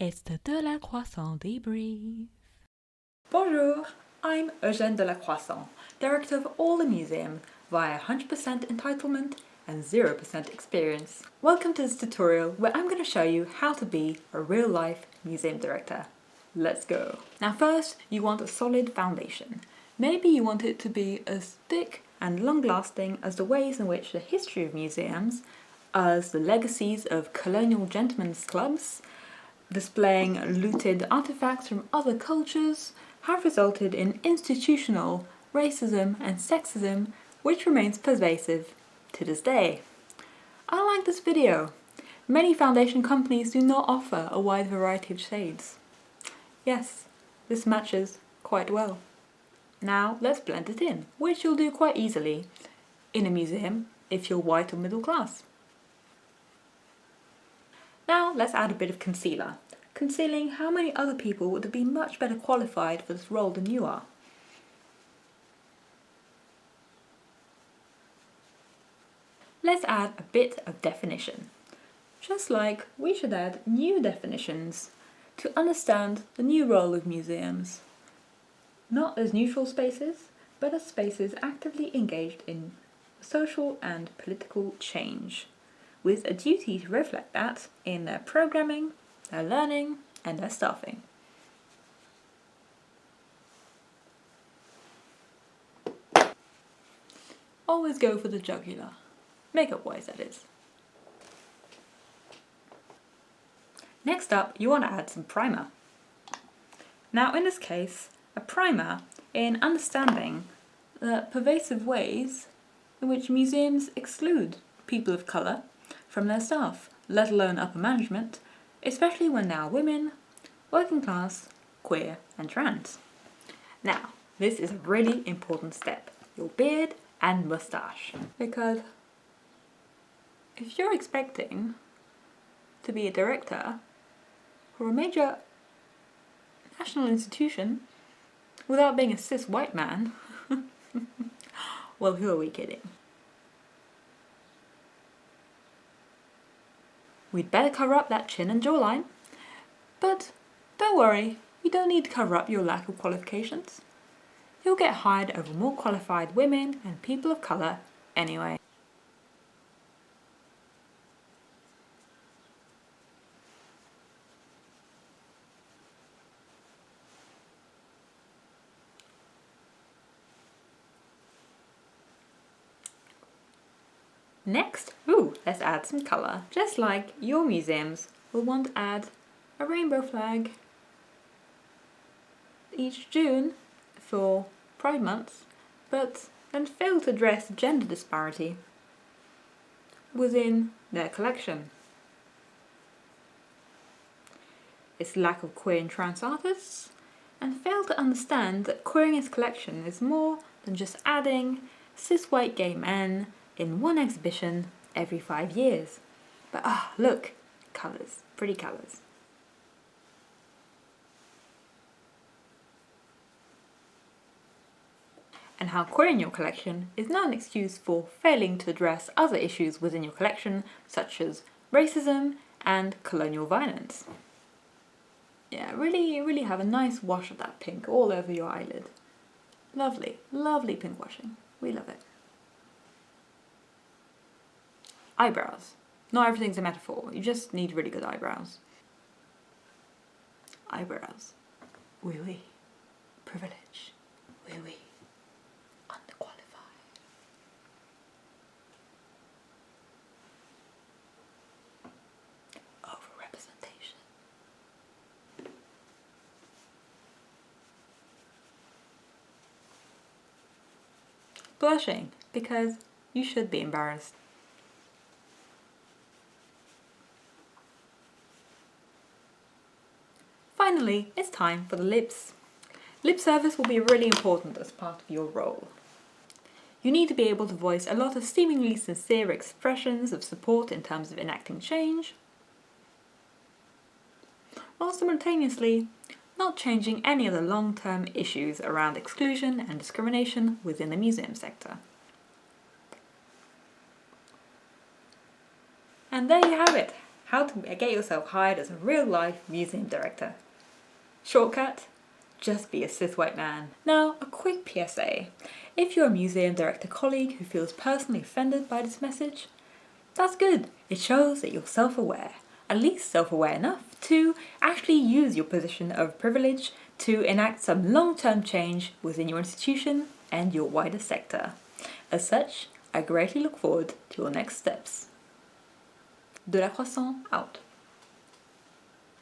It's the Delacroissant Debrief. Bonjour, I'm Eugène Delacroissant, director of all the museum via 100% entitlement and 0% experience. Welcome to this tutorial where I'm going to show you how to be a real-life museum director. Let's go! Now first, you want a solid foundation. Maybe you want it to be as thick and long-lasting as the ways in which the history of museums, as the legacies of colonial gentlemen's clubs, displaying looted artifacts from other cultures, have resulted in institutional racism and sexism which remains pervasive to this day. Unlike this video, many foundation companies do not offer a wide variety of shades. Yes, this matches quite well. Now let's blend it in, which you'll do quite easily in a museum if you're white or middle class. Now let's add a bit of concealer, concealing how many other people would have been much better qualified for this role than you are. Let's add a bit of definition, just like we should add new definitions to understand the new role of museums, not as neutral spaces, but as spaces actively engaged in social and political change, with a duty to reflect that in their programming, their learning, and their staffing. Always go for the jugular, makeup-wise that is. Next up, you want to add some primer. Now in this case, a primer in understanding the pervasive ways in which museums exclude people of colour from their staff, let alone upper management, especially when they are women, working class, queer and trans. Now, this is a really important step, your beard and moustache, because if you're expecting to be a director for a major national institution without being a cis white man, well, who are we kidding? We'd better cover up that chin and jawline, but don't worry, you don't need to cover up your lack of qualifications. You'll get hired over more qualified women and people of colour anyway. Next, let's add some colour. Just like your museums will want to add a rainbow flag each June for Pride Month, but then fail to address gender disparity within their collection. Its lack of queer and trans artists, and fail to understand that queering its collection is more than just adding cis white gay men in one exhibition every 5 years. But look, colours, pretty colours. And how queering your collection is not an excuse for failing to address other issues within your collection, such as racism and colonial violence. Yeah, really have a nice wash of that pink all over your eyelid. Lovely, lovely pink washing. We love it. Eyebrows. Not everything's a metaphor, you just need really good eyebrows. Eyebrows. Oui, oui. Privilege. Oui, oui. Underqualified. Overrepresentation. Blushing, because you should be embarrassed. Finally, it's time for the lips. Lip service will be really important as part of your role. You need to be able to voice a lot of seemingly sincere expressions of support in terms of enacting change, while simultaneously not changing any of the long-term issues around exclusion and discrimination within the museum sector. And there you have it, how to get yourself hired as a real-life museum director. Shortcut? Just be a cis white man. Now, a quick PSA. If you're a museum director colleague who feels personally offended by this message, that's good. It shows that you're self-aware, at least self-aware enough to actually use your position of privilege to enact some long-term change within your institution and your wider sector. As such, I greatly look forward to your next steps. Delacroissant out.